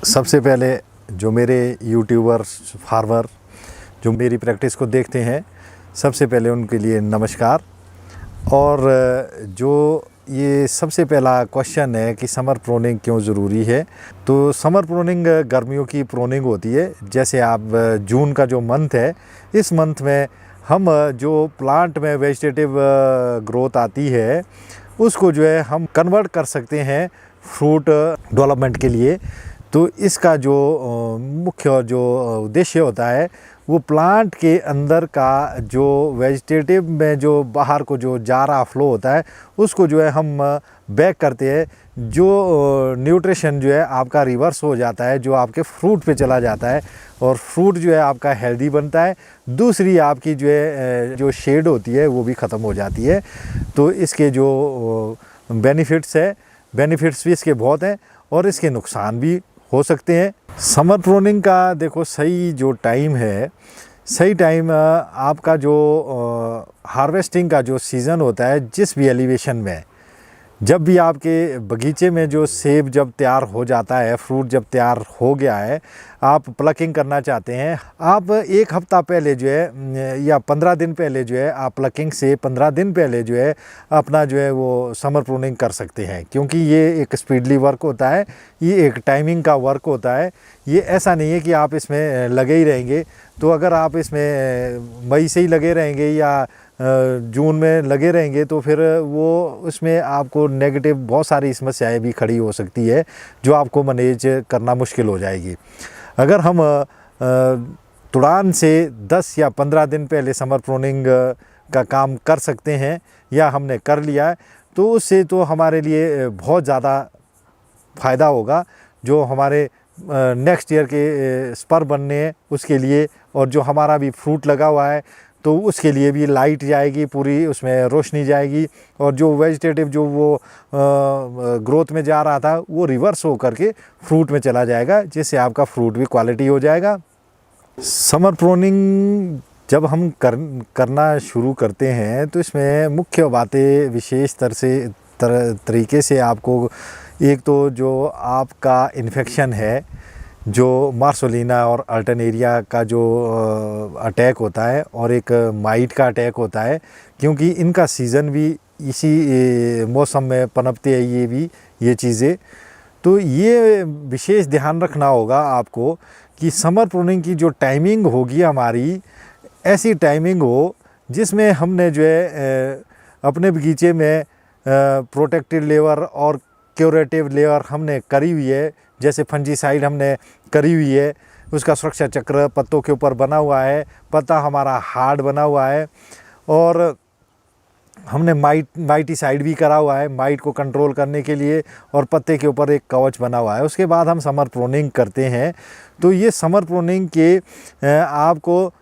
सबसे पहले जो मेरे यूट्यूबर्स फार्मर जो मेरी प्रैक्टिस को देखते हैं, सबसे पहले उनके लिए नमस्कार। और जो ये सबसे पहला क्वेश्चन है कि समर प्रूनिंग क्यों ज़रूरी है, तो समर प्रूनिंग गर्मियों की प्रूनिंग होती है। जैसे आप जून का जो मंथ है, इस मंथ में हम जो प्लांट में वेजिटेटिव ग्रोथ आती है उसको जो है हम कन्वर्ट कर सकते हैं फ्रूट डेवलपमेंट के लिए। तो इसका जो मुख्य जो उद्देश्य होता है वो प्लांट के अंदर का जो वेजिटेटिव में जो बाहर को जो जा रहा फ्लो होता है उसको जो है हम बैक करते हैं। जो न्यूट्रिशन जो है आपका रिवर्स हो जाता है, जो आपके फ्रूट पे चला जाता है और फ्रूट जो है आपका हेल्दी बनता है। दूसरी आपकी जो है जो शेड होती है वो भी ख़त्म हो जाती है। तो इसके जो बेनिफिट्स भी इसके बहुत हैं और इसके नुकसान भी हो सकते हैं। समर प्रूनिंग का देखो सही जो टाइम है, सही टाइम आपका जो हार्वेस्टिंग का जो सीज़न होता है, जिस भी एलिवेशन में जब भी आपके बगीचे में जो सेब जब तैयार हो जाता है, फ्रूट जब तैयार हो गया है, आप प्लकिंग करना चाहते हैं, आप एक हफ़्ता पहले जो है या 15 दिन पहले जो है आप प्लकिंग से 15 दिन पहले जो है अपना जो है वो समर प्रूनिंग कर सकते हैं। क्योंकि ये एक स्पीडली वर्क होता है, ये एक टाइमिंग का वर्क होता है। ये ऐसा नहीं है कि आप इसमें लगे ही रहेंगे। तो अगर आप इसमें मई से ही लगे रहेंगे या जून में लगे रहेंगे तो फिर वो उसमें आपको नेगेटिव बहुत सारी समस्याएं भी खड़ी हो सकती है जो आपको मैनेज करना मुश्किल हो जाएगी। अगर हम तुड़ान से 10 या 15 दिन पहले समर प्रूनिंग का काम कर सकते हैं या हमने कर लिया है, तो उससे तो हमारे लिए बहुत ज़्यादा फ़ायदा होगा। जो हमारे नेक्स्ट ईयर के स्पर बनने हैं उसके लिए, और जो हमारा भी फ्रूट लगा हुआ है तो उसके लिए भी लाइट जाएगी, पूरी उसमें रोशनी जाएगी। और जो वेजिटेटिव जो वो ग्रोथ में जा रहा था वो रिवर्स हो करके फ्रूट में चला जाएगा, जिससे आपका फ्रूट भी क्वालिटी हो जाएगा। समर प्रूनिंग जब हम करना शुरू करते हैं तो इसमें मुख्य बातें विशेष तरीके से आपको, एक तो जो आपका इन्फेक्शन है, जो मार्सोलिना और अल्टरनेरिया का जो अटैक होता है, और एक माइट का अटैक होता है, क्योंकि इनका सीज़न भी इसी मौसम में पनपते हैं ये चीज़ें। तो ये विशेष ध्यान रखना होगा आपको कि समर प्रूनिंग की जो टाइमिंग होगी हमारी, ऐसी टाइमिंग हो जिसमें हमने जो है अपने बगीचे में प्रोटेक्टिव लेयर और क्यूरेटिव लेयर हमने करी हुई है। जैसे फंजीसाइड हमने करी हुई है, उसका सुरक्षा चक्र पत्तों के ऊपर बना हुआ है, पत्ता हमारा हार्ड बना हुआ है, और हमने माइटीसाइड भी करा हुआ है माइट को कंट्रोल करने के लिए, और पत्ते के ऊपर एक कवच बना हुआ है। उसके बाद हम समर प्रूनिंग करते हैं। तो ये समर प्रूनिंग के आपको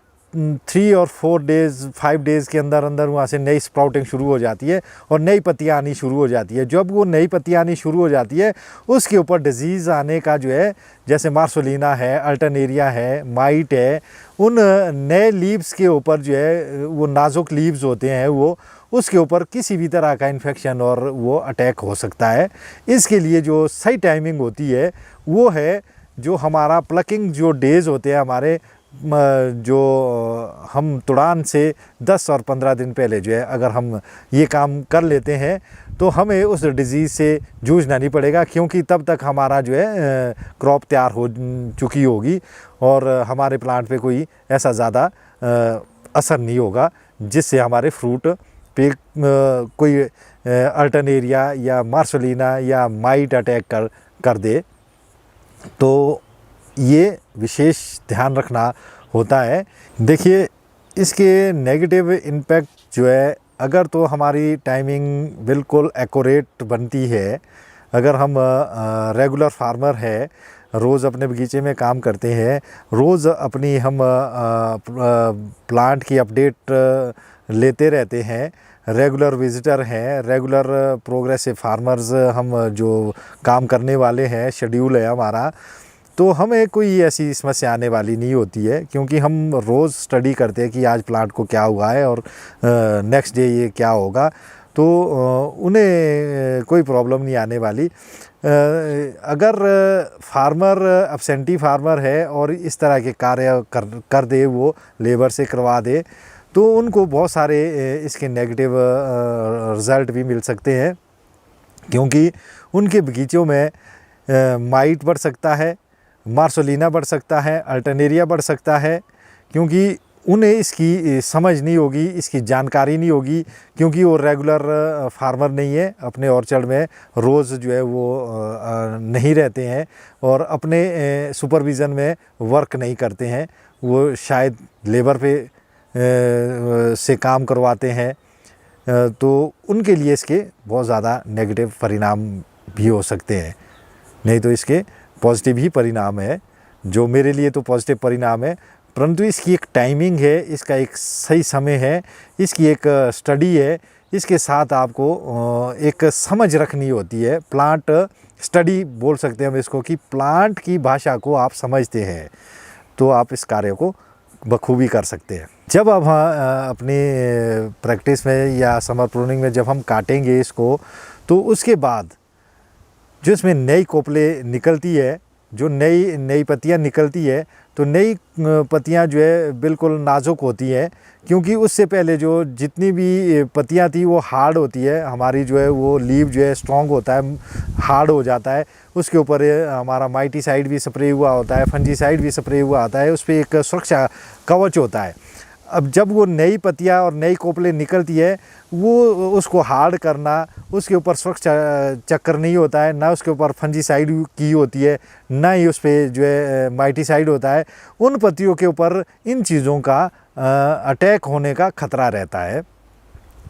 3 और 4 डेज़ 5 डेज़ के अंदर वहाँ से नई स्प्राउटिंग शुरू हो जाती है और नई पत्तियाँ आनी शुरू हो जाती है। जब वो नई पत्तियाँ आनी शुरू हो जाती है उसके ऊपर डिजीज़ आने का जो है, जैसे मार्सोलिना है, अल्टरनेरिया है, माइट है, उन नए लीव्स के ऊपर जो है वो नाजुक लीव्स होते हैं, वो उसके ऊपर किसी भी तरह का इन्फेक्शन और वो अटैक हो सकता है। इसके लिए जो सही टाइमिंग होती है वो है जो हमारा प्लकिंग जो डेज़ होते हैं हमारे, जो हम तुड़ान से 10 और 15 दिन पहले जो है अगर हम ये काम कर लेते हैं तो हमें उस डिज़ीज़ से जूझना नहीं पड़ेगा, क्योंकि तब तक हमारा जो है क्रॉप तैयार हो चुकी होगी और हमारे प्लांट पे कोई ऐसा ज़्यादा असर नहीं होगा जिससे हमारे फ्रूट पे कोई अल्टरनेरिया या मार्सोलिना या माइट अटैक कर दे। तो ये विशेष ध्यान रखना होता है। देखिए, इसके नेगेटिव इम्पैक्ट जो है, अगर तो हमारी टाइमिंग बिल्कुल एक्यूरेट बनती है, अगर हम रेगुलर फार्मर है, रोज़ अपने बगीचे में काम करते हैं, रोज़ अपनी हम प्लांट की अपडेट लेते रहते हैं, रेगुलर विजिटर हैं, रेगुलर प्रोग्रेसिव फार्मर्स हम जो काम करने वाले हैं, शेड्यूल है हमारा, तो हमें कोई ऐसी समस्या आने वाली नहीं होती है। क्योंकि हम रोज़ स्टडी करते हैं कि आज प्लांट को क्या हुआ है और नेक्स्ट डे ये क्या होगा। तो उन्हें कोई प्रॉब्लम नहीं आने वाली। अगर फार्मर एब्सेंटी फार्मर है और इस तरह के कार्य कर दे, वो लेबर से करवा दे, तो उनको बहुत सारे इसके नेगेटिव रिज़ल्ट भी मिल सकते हैं, क्योंकि उनके बगीचों में माइट बढ़ सकता है, मार्सोलिना बढ़ सकता है, अल्टरनेरिया बढ़ सकता है, क्योंकि उन्हें इसकी समझ नहीं होगी, इसकी जानकारी नहीं होगी, क्योंकि वो रेगुलर फार्मर नहीं है, अपने ऑर्चर्ड में रोज़ जो है वो नहीं रहते हैं और अपने सुपरविज़न में वर्क नहीं करते हैं, वो शायद लेबर पे से काम करवाते हैं, तो उनके लिए इसके बहुत ज़्यादा नेगेटिव परिणाम भी हो सकते हैं। नहीं तो इसके पॉजिटिव ही परिणाम है, जो मेरे लिए तो पॉजिटिव परिणाम है, परंतु इसकी एक टाइमिंग है, इसका एक सही समय है, इसकी एक स्टडी है, इसके साथ आपको एक समझ रखनी होती है। प्लांट स्टडी बोल सकते हैं हम इसको, कि प्लांट की भाषा को आप समझते हैं तो आप इस कार्य को बखूबी कर सकते हैं। जब अब अपनी प्रैक्टिस में या समर प्रूनिंग में जब हम काटेंगे इसको, तो उसके बाद जो इसमें नई कोपले निकलती है, जो नई पत्तियां निकलती है, तो नई पत्तियां जो है बिल्कुल नाजुक होती हैं, क्योंकि उससे पहले जो जितनी भी पत्तियां थी वो हार्ड होती है, हमारी जो है वो लीव जो है स्ट्रॉन्ग होता है, हार्ड हो जाता है, उसके ऊपर हमारा माइटीसाइड भी स्प्रे हुआ होता है, फंजीसाइड भी स्प्रे हुआ होता है, उस पर एक सुरक्षा कवच होता है। अब जब वो नई पत्तियां और नई कोपले निकलती है, वो उसको हार्ड करना, उसके ऊपर सुरक्षा चक्कर नहीं होता है, ना उसके ऊपर फंजीसाइड की होती है, ना ही उस पर जो है माइटीसाइड होता है, उन पत्तियों के ऊपर इन चीज़ों का अटैक होने का खतरा रहता है।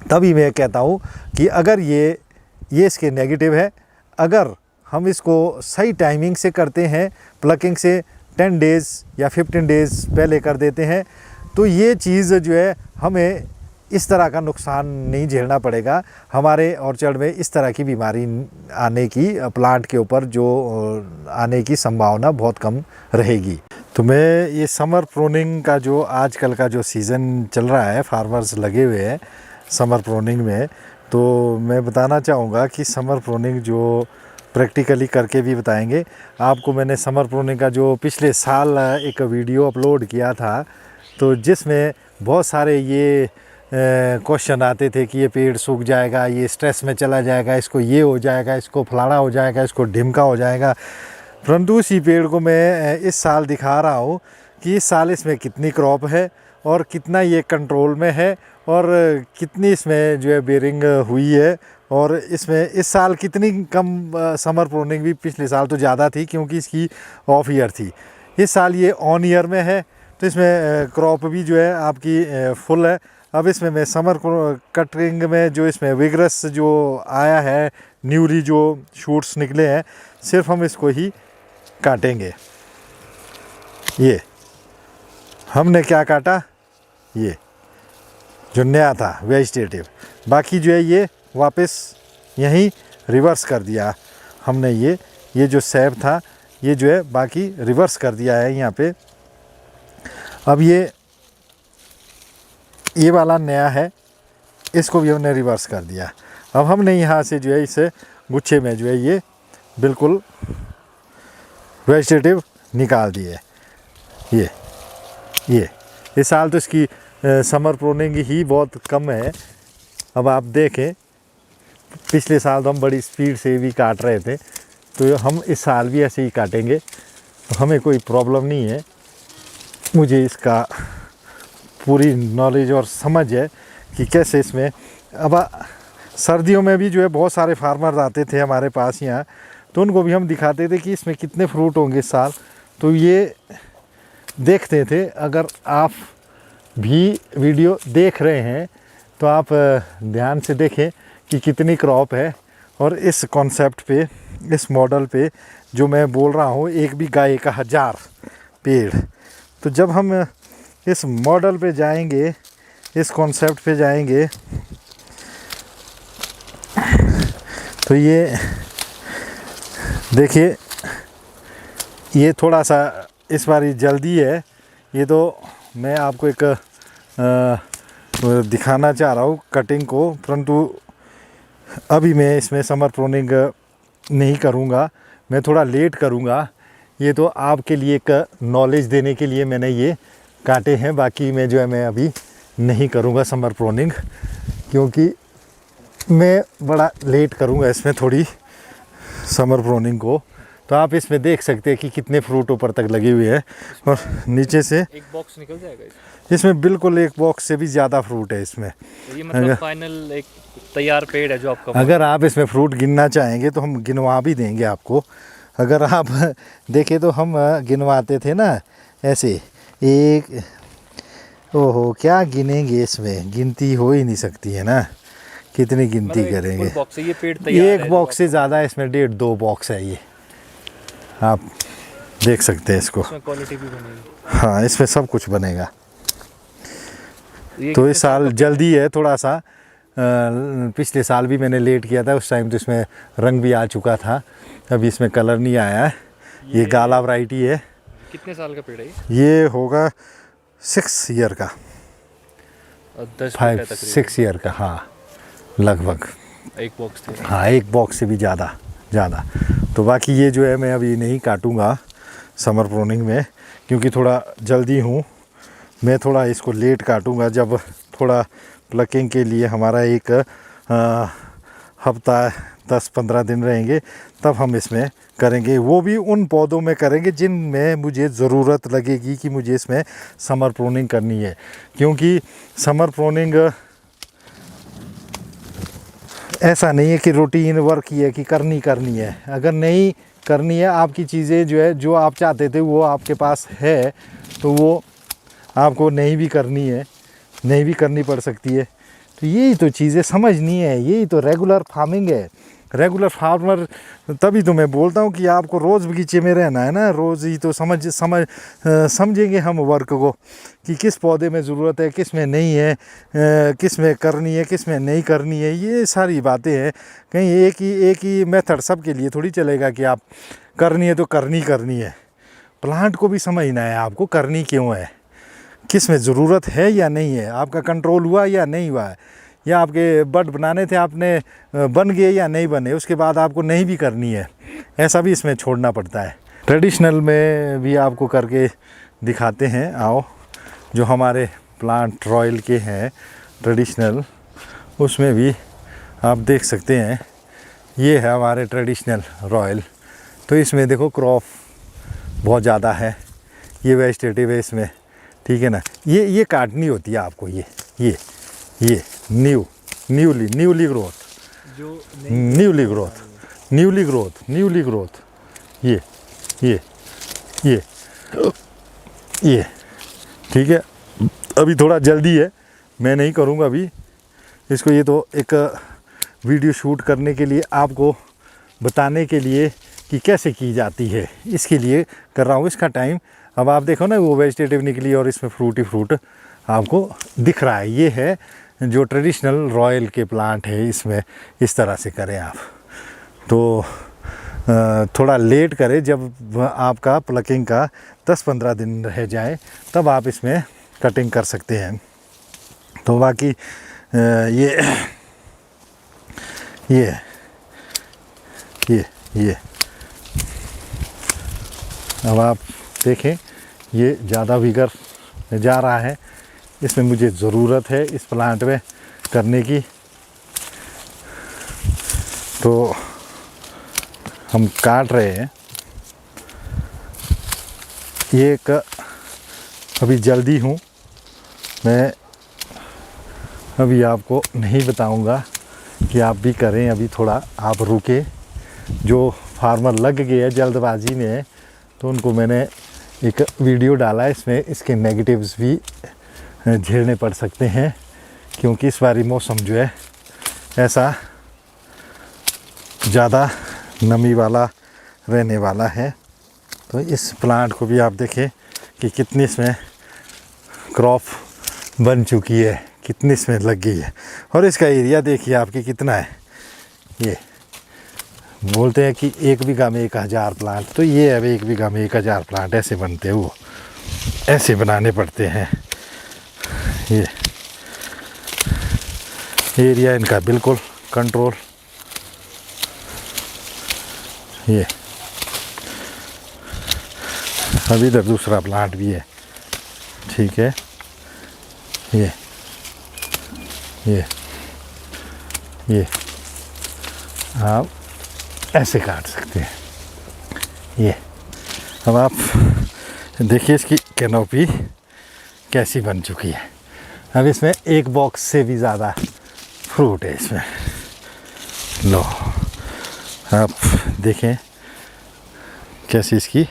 तभी मैं कहता हूँ कि अगर ये इसके नेगेटिव है, अगर हम इसको सही टाइमिंग से करते हैं, प्लकिंग से 10 डेज़ या 15 डेज़ पहले कर देते हैं, तो ये चीज़ जो है हमें इस तरह का नुकसान नहीं झेलना पड़ेगा। हमारे ऑर्चर्ड में इस तरह की बीमारी आने की, प्लांट के ऊपर जो आने की संभावना बहुत कम रहेगी। तो मैं ये समर प्रूनिंग का जो आजकल का जो सीज़न चल रहा है, फार्मर्स लगे हुए हैं समर प्रूनिंग में, तो मैं बताना चाहूँगा कि समर प्रूनिंग जो प्रैक्टिकली करके भी बताएंगे आपको। मैंने समर प्रूनिंग का जो पिछले साल एक वीडियो अपलोड किया था, तो जिसमें बहुत सारे ये क्वेश्चन आते थे कि ये पेड़ सूख जाएगा, ये स्ट्रेस में चला जाएगा, इसको ये हो जाएगा, इसको फलाना हो जाएगा, इसको ढिमका हो जाएगा। परंतु उसी पेड़ को मैं इस साल दिखा रहा हूँ कि इस साल इसमें कितनी क्रॉप है और कितना ये कंट्रोल में है और कितनी इसमें जो है बेरिंग हुई है, और इसमें इस साल कितनी कम समर प्रूनिंग भी पिछले साल तो ज़्यादा थी, क्योंकि इसकी ऑफ ईयर थी। इस साल ये ऑन ईयर में है, तो इसमें क्रॉप भी जो है आपकी फुल है। अब इसमें मैं समर कटिंग में जो इसमें विगरस जो आया है, न्यूली जो शूट्स निकले हैं, सिर्फ हम इसको ही काटेंगे। ये हमने क्या काटा, ये जो नया था वेजिटेटिव, बाकी जो है ये वापस यहीं रिवर्स कर दिया हमने। ये जो सैप था, ये जो है बाकी रिवर्स कर दिया है यहाँ पे। अब ये वाला नया है, इसको भी हमने रिवर्स कर दिया। अब हमने यहाँ से जो है इसे गुच्छे में जो है ये बिल्कुल वेजिटेटिव निकाल दिए। ये इस साल तो इसकी समर प्रूनिंग ही बहुत कम है। अब आप देखें, पिछले साल तो हम बड़ी स्पीड से भी काट रहे थे, तो हम इस साल भी ऐसे ही काटेंगे, तो हमें कोई प्रॉब्लम नहीं है। मुझे इसका पूरी नॉलेज और समझ है कि कैसे इसमें। अब सर्दियों में भी जो है बहुत सारे फार्मर आते थे हमारे पास यहाँ, तो उनको भी हम दिखाते थे कि इसमें कितने फ्रूट होंगे इस साल, तो ये देखते थे। अगर आप भी वीडियो देख रहे हैं तो आप ध्यान से देखें कि कितनी क्रॉप है, और इस कॉन्सेप्ट पे, इस मॉडल पे जो मैं बोल रहा हूँ, एक भी गाय का 1000 पेड़। तो जब हम इस मॉडल पे जाएंगे, इस कॉन्सेप्ट पे जाएंगे, तो ये देखिए, ये थोड़ा सा इस बार जल्दी है। ये तो मैं आपको एक दिखाना चाह रहा हूँ कटिंग को, परंतु अभी मैं इसमें समर प्रूनिंग नहीं करूँगा, मैं थोड़ा लेट करूँगा। ये तो आपके लिए एक नॉलेज देने के लिए मैंने ये काटे हैं, बाकी मैं जो है मैं अभी नहीं करूँगा समर प्रूनिंग, क्योंकि मैं बड़ा लेट करूँगा इसमें थोड़ी समर प्रूनिंग को। तो आप इसमें देख सकते हैं कि कितने फ्रूट ऊपर तक लगे हुए हैं और नीचे से एक बॉक्स निकल जाएगा इसमें बिल्कुल एक बॉक्स से भी ज़्यादा फ्रूट है इसमें। तो ये मतलब फाइनल एक तैयार पेड़ है जो आपका। अगर आप इसमें फ्रूट गिनना चाहेंगे तो हम गिनवा भी देंगे आपको। अगर आप देखें तो हम गिनवाते थे ना ऐसे एक, ओहो क्या गिनेंगे, इसमें गिनती हो ही नहीं सकती है ना, कितनी गिनती करेंगे। बॉक्स है ये पेड़ तैयार एक बॉक्स से ज़्यादा है इसमें, 1.5-2 बॉक्स है ये, आप देख सकते हैं इसको। इसमें क्वालिटी भी बनेगी। हाँ इसमें सब कुछ बनेगा। तो इस साल जल्दी है थोड़ा सा, पिछले साल भी मैंने लेट किया था, उस टाइम तो इसमें रंग भी आ चुका था, अभी इसमें कलर नहीं आया है। ये गाला वैरायटी है। कितने साल का पेड़ है ये होगा 6 ईयर का, 5-6 ईयर का, हाँ लगभग। एक बॉक्स थे। हाँ एक बॉक्स से भी ज़्यादा। तो बाकी ये जो है मैं अभी नहीं काटूँगा समर प्रूनिंग में, क्योंकि थोड़ा जल्दी हूँ। मैं थोड़ा इसको लेट काटूँगा, जब थोड़ा प्लकिंग के लिए हमारा एक हफ्ता 10-15 दिन रहेंगे तब हम इसमें करेंगे। वो भी उन पौधों में करेंगे जिनमें मुझे ज़रूरत लगेगी कि मुझे इसमें समर प्रूनिंग करनी है, क्योंकि समर प्रूनिंग ऐसा नहीं है कि रूटीन वर्क ही है कि करनी है। अगर नहीं करनी है, आपकी चीज़ें जो है जो आप चाहते थे वो आपके पास है, तो वो आपको नहीं भी करनी है, नहीं भी करनी पड़ सकती है। तो यही तो चीज़ें समझनी है, यही तो रेगुलर फार्मिंग है। रेगुलर फार्मर तभी तो मैं बोलता हूँ कि आपको रोज़ बगीचे में रहना है ना, रोज़ ही तो समझेंगे हम वर्क को कि किस पौधे में ज़रूरत है, किस में नहीं है, किस में करनी है, किस में नहीं करनी है। ये सारी बातें हैं। कहीं एक ही मेथड सबके लिए थोड़ी चलेगा कि आप करनी है तो करनी है। प्लांट को भी समझना है आपको करनी क्यों है, किस में ज़रूरत है या नहीं है, आपका कंट्रोल हुआ या नहीं हुआ है, या आपके बड बनाने थे आपने बन गए या नहीं बने, उसके बाद आपको नहीं भी करनी है, ऐसा भी इसमें छोड़ना पड़ता है। ट्रेडिशनल में भी आपको करके दिखाते हैं, आओ। जो हमारे प्लांट रॉयल के हैं ट्रेडिशनल, उसमें भी आप देख सकते हैं। ये है हमारे ट्रेडिशनल रॉयल। तो इसमें देखो क्रॉप बहुत ज़्यादा है, ये वेजिटेटिव है इसमें, ठीक है ना। ये काटनी होती है आपको, ये न्यूली ग्रोथ, ये ठीक है। अभी थोड़ा जल्दी है, मैं नहीं करूँगा अभी इसको। ये तो एक वीडियो शूट करने के लिए, आपको बताने के लिए कि कैसे की जाती है, इसके लिए कर रहा हूँ। इसका टाइम अब आप देखो ना, वो वेजिटेटिव निकली और इसमें फ्रूट ही फ्रूट आपको दिख रहा है। ये है जो ट्रेडिशनल रॉयल के प्लांट है, इसमें इस तरह से करें आप। तो थोड़ा लेट करें, जब आपका प्लकिंग का 10-15 दिन रह जाए तब आप इसमें कटिंग कर सकते हैं। तो बाकी ये अब आप देखें, ये ज़्यादा विगर जा रहा है, इसमें मुझे ज़रूरत है इस प्लांट में करने की। तो हम काट रहे हैं। ये एक अभी जल्दी हूँ, मैं अभी आपको नहीं बताऊंगा कि आप भी करें, अभी थोड़ा आप रुके। जो फार्मर लग गए हैं जल्दबाजी में, तो उनको मैंने एक वीडियो डाला, इसमें इसके नेगेटिव्स भी झेलने पड़ सकते हैं, क्योंकि इस बारी मौसम जो है ऐसा ज़्यादा नमी वाला रहने वाला है। तो इस प्लांट को भी आप देखें कि कितनी इसमें क्रॉप बन चुकी है, कितनी इसमें लग गई है। और इसका एरिया देखिए आपके कितना है। ये बोलते हैं कि 1 बीघा में 1000 प्लांट, तो ये अब 1 बीघा में 1000 प्लांट ऐसे बनते हैं, वो ऐसे बनाने पड़ते हैं। ये एरिया इनका बिल्कुल कंट्रोल ये अब इधर दूसरा प्लांट भी है, ठीक है। ये आप ऐसे काट सकते हैं। ये अब आप देखिए इसकी कैनोपी कैसी बन चुकी है। अब इसमें एक बॉक्स से भी ज़्यादा फ्रूट है इसमें। लो आप देखें कैसी इसकी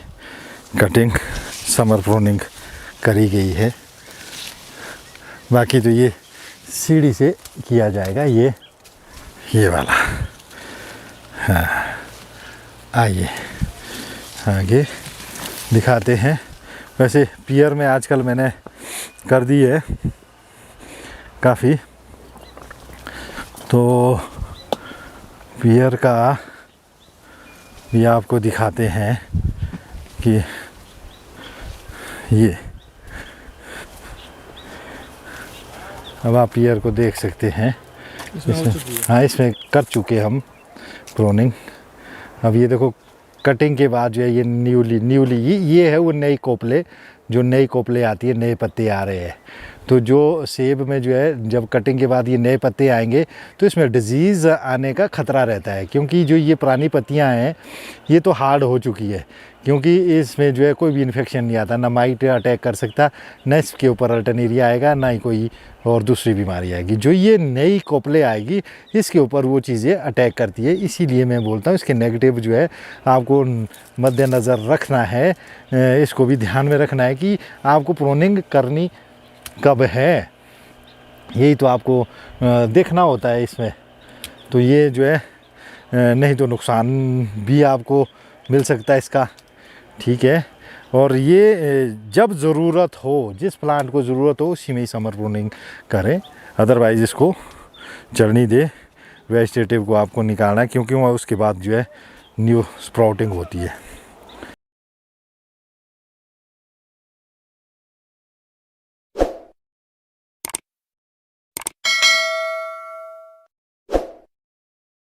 कटिंग, समर प्रूनिंग करी गई है। बाकी तो ये सीढ़ी से किया जाएगा, ये वाला। हाँ, आइए आगे दिखाते हैं। वैसे पियर में आजकल मैंने कर दी है काफ़ी, तो पियर का भी आपको दिखाते हैं कि ये अब आप पियर को देख सकते हैं इसमें। हाँ, इसमें कर चुके हम प्रूनिंग। अब ये देखो कटिंग के बाद जो है ये न्यूली ये है वो नई कोपले, जो नई कोपले आती है, नए पत्ते आ रहे हैं। तो जो सेब में जो है जब कटिंग के बाद ये नए पत्ते आएंगे तो इसमें डिजीज़ आने का ख़तरा रहता है, क्योंकि जो ये पुरानी पत्तियां हैं ये तो हार्ड हो चुकी है, क्योंकि इसमें जो है कोई भी इन्फेक्शन नहीं आता, ना माइट अटैक कर सकता, ना इसके ऊपर अल्टरनेरिया आएगा, ना ही कोई और दूसरी बीमारी आएगी। जो ये नई कोपले आएगी इसके ऊपर वो चीज़ें अटैक करती है। इसीलिए मैं बोलता हूँ इसके नेगेटिव जो है आपको मद्देनज़र रखना है, इसको भी ध्यान में रखना है कि आपको प्रूनिंग करनी कब है, यही तो आपको देखना होता है इसमें। तो ये जो है नहीं तो नुकसान भी आपको मिल सकता है इसका, ठीक है। और ये जब ज़रूरत हो, जिस प्लांट को ज़रूरत हो उसी में ही समर प्रूनिंग करें, अदरवाइज़ इसको चढ़नी दे। वेजिटेटिव को आपको निकालना है, क्योंकि वह उसके बाद जो है न्यू स्प्राउटिंग होती है।